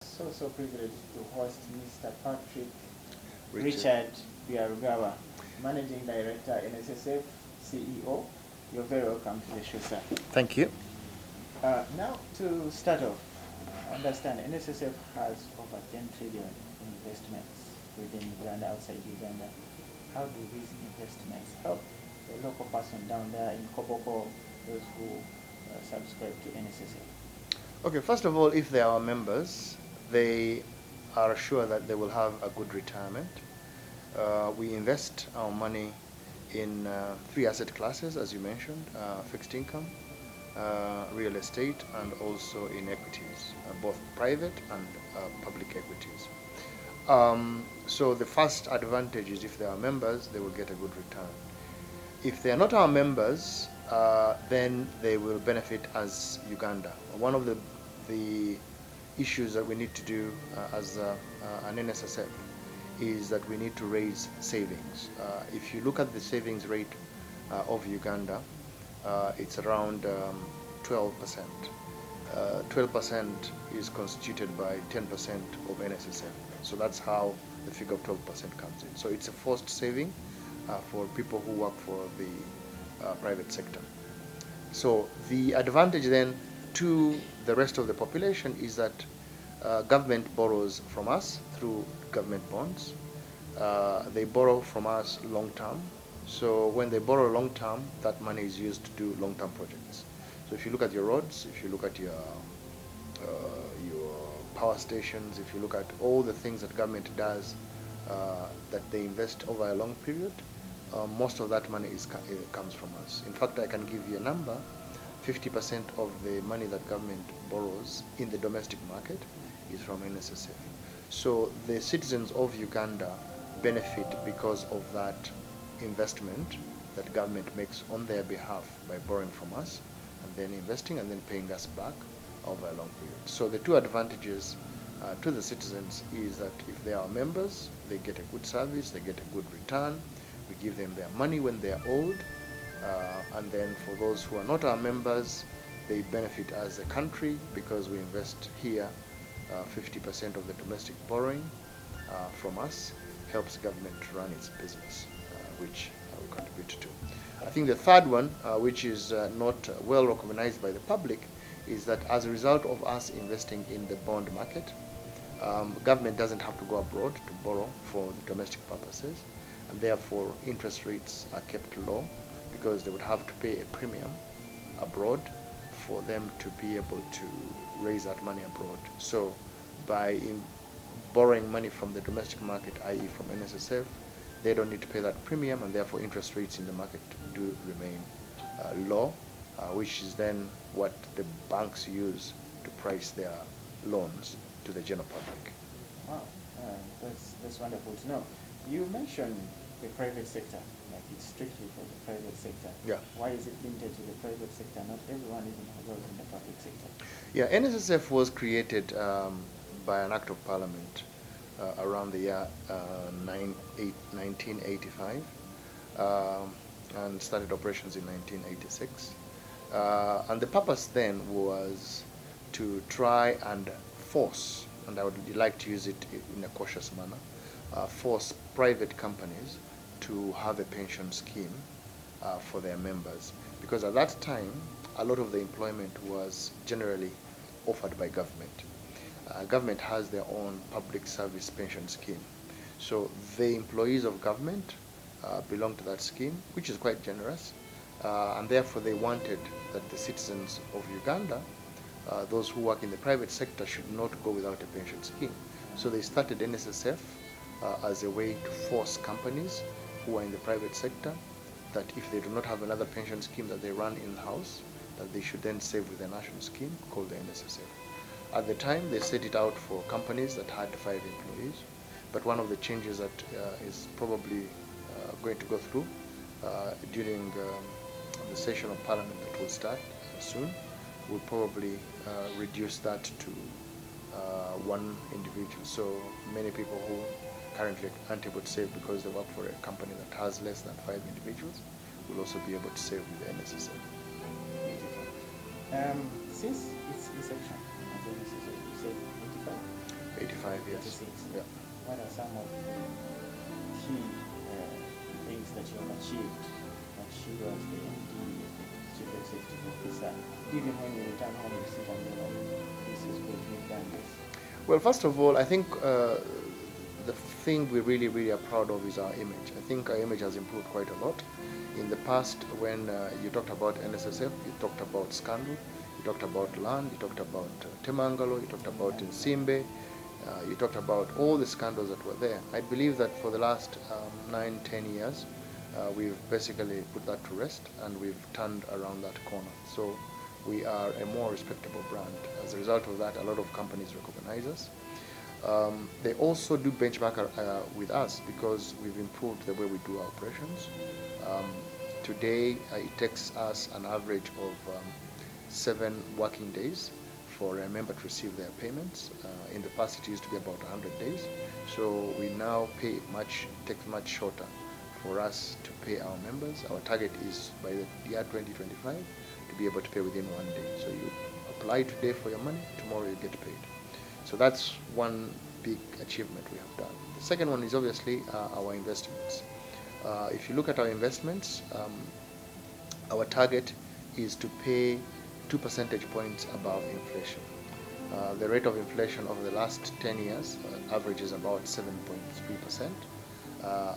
So privileged to host Mr. Patrick Richard Biarugawa, Managing Director, NSSF, CEO. You're very welcome to the show, sir. Thank you. Now, to start off, I understand NSSF has over 10 trillion investments within Uganda, outside Uganda. How do these investments help the local person down there in Koboko, those who subscribe to NSSF? Okay, first of all, if they are members, they are assured that they will have a good retirement. We invest our money in 3 asset classes, as you mentioned, fixed income, real estate, and also in equities, both private and public equities. So the first advantage is if they are members, they will get a good return. If they are not our members, then they will benefit as Uganda. One of the issues that we need to do as an NSSF is that we need to raise savings. If you look at the savings rate of Uganda, it's around 12%. 12% is constituted by 10% of NSSF. So that's how the figure of 12% comes in. So it's a forced saving for people who work for the private sector. So the advantage then to the rest of the population is that government borrows from us through government bonds. They borrow from us long term. So when they borrow long term, that money is used to do long term projects. So if you look at your roads, if you look at your power stations, if you look at all the things that government does that they invest over a long period, most of that money comes from us. In fact, I can give you a number. 50% of the money that government borrows in the domestic market is from NSSF. So the citizens of Uganda benefit because of that investment that government makes on their behalf by borrowing from us and then investing and then paying us back over a long period. So the two advantages to the citizens is that if they are members, they get a good service, they get a good return, we give them their money when they are old, and then for those who are not our members, they benefit as a country because we invest here 50% of the domestic borrowing from us helps government run its business, which we contribute to. I think the third one, which is not well recognized by the public, is that as a result of us investing in the bond market, government doesn't have to go abroad to borrow for the domestic purposes, and therefore interest rates are kept low because they would have to pay a premium abroad for them to be able to raise that money abroad. So by borrowing money from the domestic market, i.e. from NSSF, they don't need to pay that premium, and therefore interest rates in the market do remain low, which is then what the banks use to price their loans to the general public. Wow, that's wonderful to know. You mentioned the private sector, like it's strictly for the private sector. Yeah. Why is it limited to the private sector? Not everyone is involved in the public sector. Yeah, NSSF was created by an act of parliament around the year 1985 and started operations in 1986. And the purpose then was to try and force, and I would like to use it in a cautious manner, force private companies to have a pension scheme for their members. Because at that time, a lot of the employment was generally offered by government. Government has their own public service pension scheme. So the employees of government belong to that scheme, which is quite generous. And therefore they wanted that the citizens of Uganda, those who work in the private sector, should not go without a pension scheme. So they started NSSF as a way to force companies who are in the private sector that if they do not have another pension scheme that they run in-house, that they should then save with a national scheme called the NSSF. At the time, they set it out for companies that had 5 employees, but one of the changes that is probably going to go through during the session of parliament that will start soon will probably reduce that to 1 individual. So many people who currently aren't able to save because they work for a company that has less than 5 individuals will also be able to save with the NSSF. Since its inception, as NSSF, you said 85? 85 years. 86. Yeah. What are some of the key things that you have achieved that you as the MD, Chief Executive Officer, even when you return home, you sit and go, this is good, we've done this? Well, first of all, I think the thing we really, really are proud of is our image. I think our image has improved quite a lot. In the past, when you talked about NSSF, you talked about scandal, you talked about land, you talked about Temangalo, you talked about Nsimbe, you talked about all the scandals that were there. I believe that for the last 9-10 years, we've basically put that to rest and we've turned around that corner. So we are a more respectable brand. As a result of that, a lot of companies recognize us. They also do benchmark with us because we've improved the way we do our operations. Today, it takes us an average of 7 working days for a member to receive their payments. In the past, it used to be about 100 days. So we now takes much shorter for us to pay our members. Our target is by the year 2025 to be able to pay within 1 day. So you apply today for your money, tomorrow you get paid. So that's one big achievement we have done. The second one is obviously our investments. If you look at our investments, our target is to pay 2 percentage points above inflation. The rate of inflation over the last 10 years averages about 7.3%,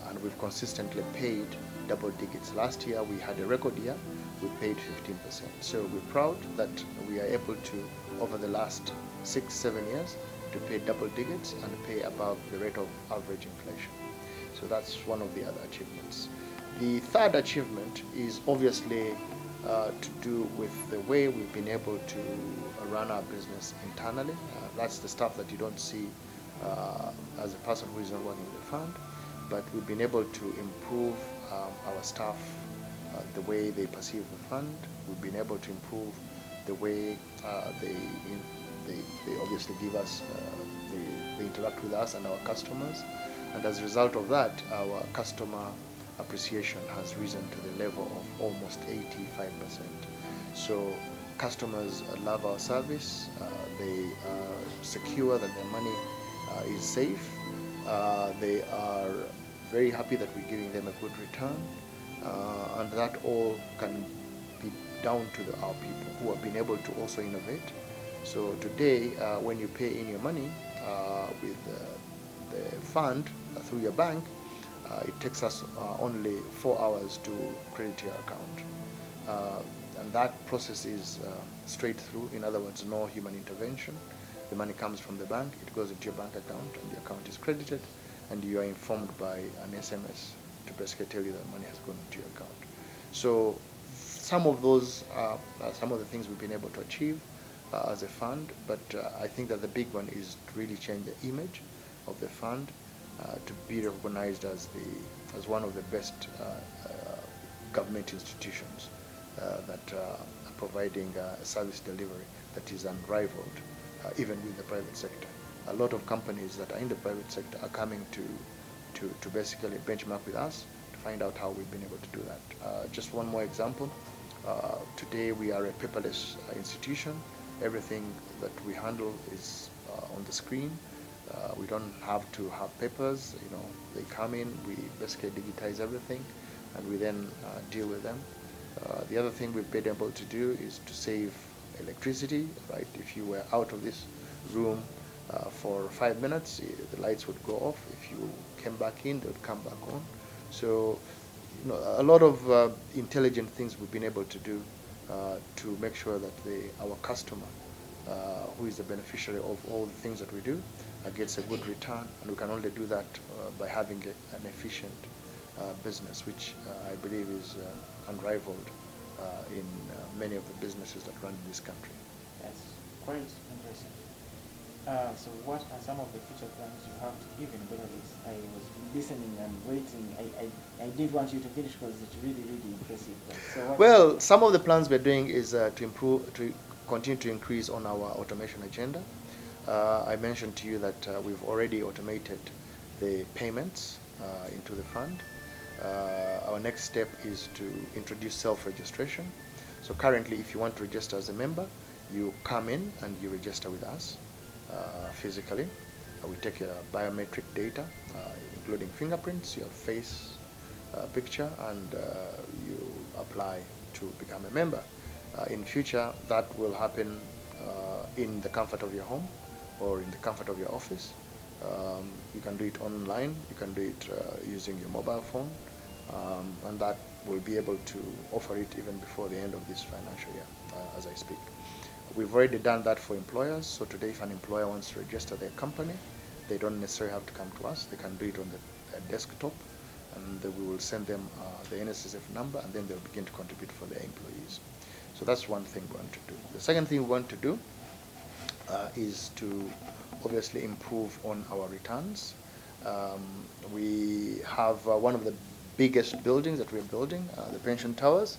and we've consistently paid double digits. Last year we had a record year, we paid 15%. So we're proud that we are able to, over the last 6-7 years, to pay double digits and pay above the rate of average inflation. So that's one of the other achievements. The third achievement is obviously to do with the way we've been able to run our business internally. That's the stuff that you don't see as a person who is not working in the fund, but we've been able to improve our staff, the way they perceive the fund. We've been able to improve the way they obviously give us, they interact with us and our customers. And as a result of that, our customer appreciation has risen to the level of almost 85%. So customers love our service. They are secure that their money is safe. They are very happy that we're giving them a good return. And that all can be down to our people who have been able to also innovate. So today, when you pay in your money with the fund through your bank, it takes us only 4 hours to credit your account. And that process is straight through. In other words, no human intervention. The money comes from the bank, it goes into your bank account, and the account is credited, and you are informed by an SMS to basically tell you that money has gone into your account. So some of those are some of the things we've been able to achieve as a fund, but I think that the big one is to really change the image of the fund to be recognized as one of the best government institutions that are providing a service delivery that is unrivaled, even with the private sector. A lot of companies that are in the private sector are coming to basically benchmark with us to find out how we've been able to do that. Just one more example. Today we are a paperless institution. Everything that we handle is on the screen. We don't have to have papers. They come in, we basically digitize everything, and we then deal with them. The other thing we've been able to do is to save electricity, right? If you were out of this room for 5 minutes, the lights would go off. If you came back in, they would come back on. So, a lot of intelligent things we've been able to do to make sure that our customer, who is the beneficiary of all the things that we do, gets a good return, and we can only do that by having an efficient business, which I believe is unrivaled in many of the businesses that run in this country. That's quite interesting. So what are some of the future plans you have to even better this? I was listening and waiting. I did want you to finish because it's really, really impressive. So well, some of the plans we're doing is to continue to increase on our automation agenda. I mentioned to you that we've already automated the payments into the fund. Our next step is to introduce self-registration. So currently, if you want to register as a member, you come in and you register with us physically. We take your biometric data, including fingerprints, your face picture, and you apply to become a member. In future, that will happen in the comfort of your home or in the comfort of your office. You can do it online, you can do it using your mobile phone, and that will be able to offer it even before the end of this financial year, as I speak. We've already done that for employers, so today if an employer wants to register their company, they don't necessarily have to come to us, they can do it on the desktop, and we will send them the NSSF number, and then they'll begin to contribute for their employees. So that's one thing we want to do. The second thing we want to do is to obviously improve on our returns. We have one of the biggest buildings that we're building, the pension towers.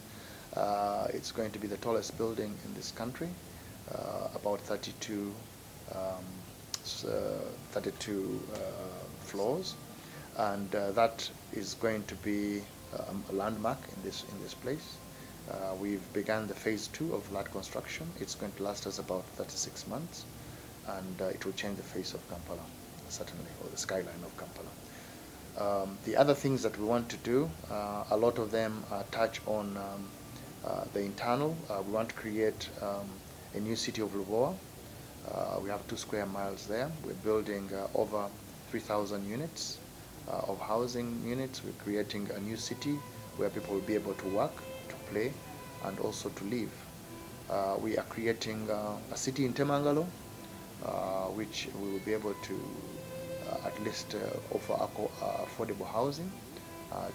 It's going to be the tallest building in this country, about 32 floors, and that is going to be a landmark in this place. We've begun the phase 2 of that construction. It's going to last us about 36 months, and it will change the face of Kampala, certainly, or the skyline of Kampala. The other things that we want to do, a lot of them touch on the internal. We want to create a new city of Lubowa. We have 2 square miles there. We're building over 3,000 units of housing units. We're creating a new city where people will be able to work, to play, and also to live. We are creating a city in Temangalo, which we will be able to at least offer affordable housing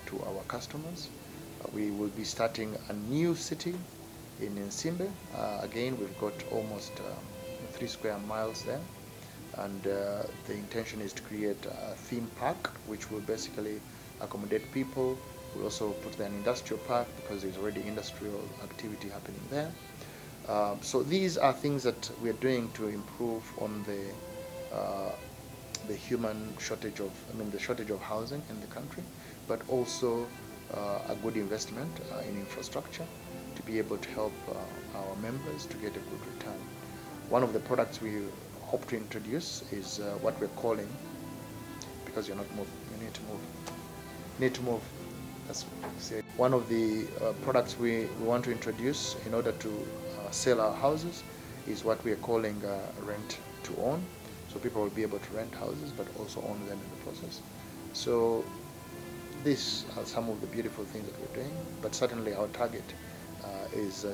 to our customers. We will be starting a new city in Nsimbe. Again, we've got almost 3 square miles there, and the intention is to create a theme park which will basically accommodate people. We'll also put there an industrial park because there's already industrial activity happening there. So these are things that we're doing to improve on the human shortage of, the shortage of housing in the country, but also a good investment in infrastructure to be able to help our members to get a good return. One of the products we hope to introduce is what we're calling, because you're not moving, you need to move. That's one of the products we want to introduce in order to sell our houses is what we are calling rent to own. So people will be able to rent houses but also own them in the process. So these are some of the beautiful things that we're doing, but certainly our target is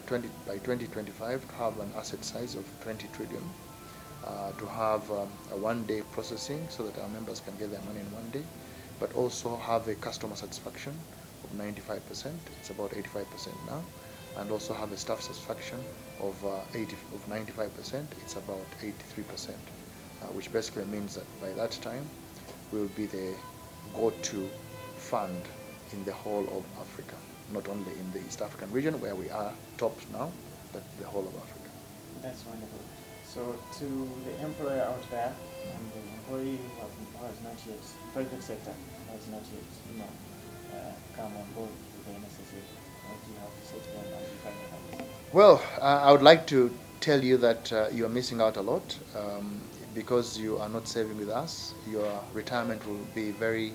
by 2025 to have an asset size of 20 trillion, to have a one-day processing so that our members can get their money in one day, but also have a customer satisfaction of 95%, it's about 85% now, and also have a staff satisfaction of 95%, it's about 83%, which basically means that by that time we will be the go-to fund in the whole of Africa, not only in the East African region where we are top now, but the whole of Africa. That's wonderful. So to the employer out there and the employee who has not yet, private sector has not yet, come on board with the NSSF, what do you have to say to them as you finalize? Well, I would like to tell you that you are missing out a lot. Because you are not saving with us, your retirement will be very,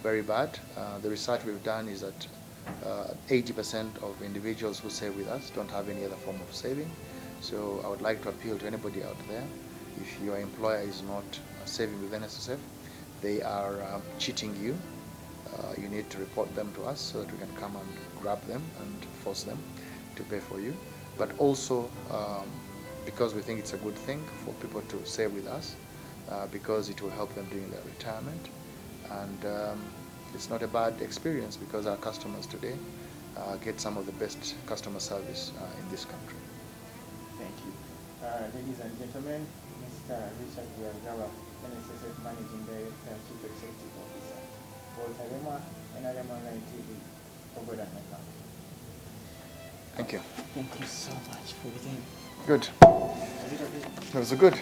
very bad. The research we've done is that 80% of individuals who save with us don't have any other form of saving. So I would like to appeal to anybody out there, if your employer is not saving with NSSF, they are cheating you. You need to report them to us so that we can come and grab them and force them to pay for you. But also, because we think it's a good thing for people to save with us, because it will help them during their retirement. And it's not a bad experience because our customers today get some of the best customer service in this country. Thank you. Ladies and gentlemen, Mr. Richard Byagawa, NSSF Managing Director and Chief Executive Officer, Walter NRM Online TV, Ogoda Naka. Thank you. Thank you so much for your time. Good. Was it okay? That was good.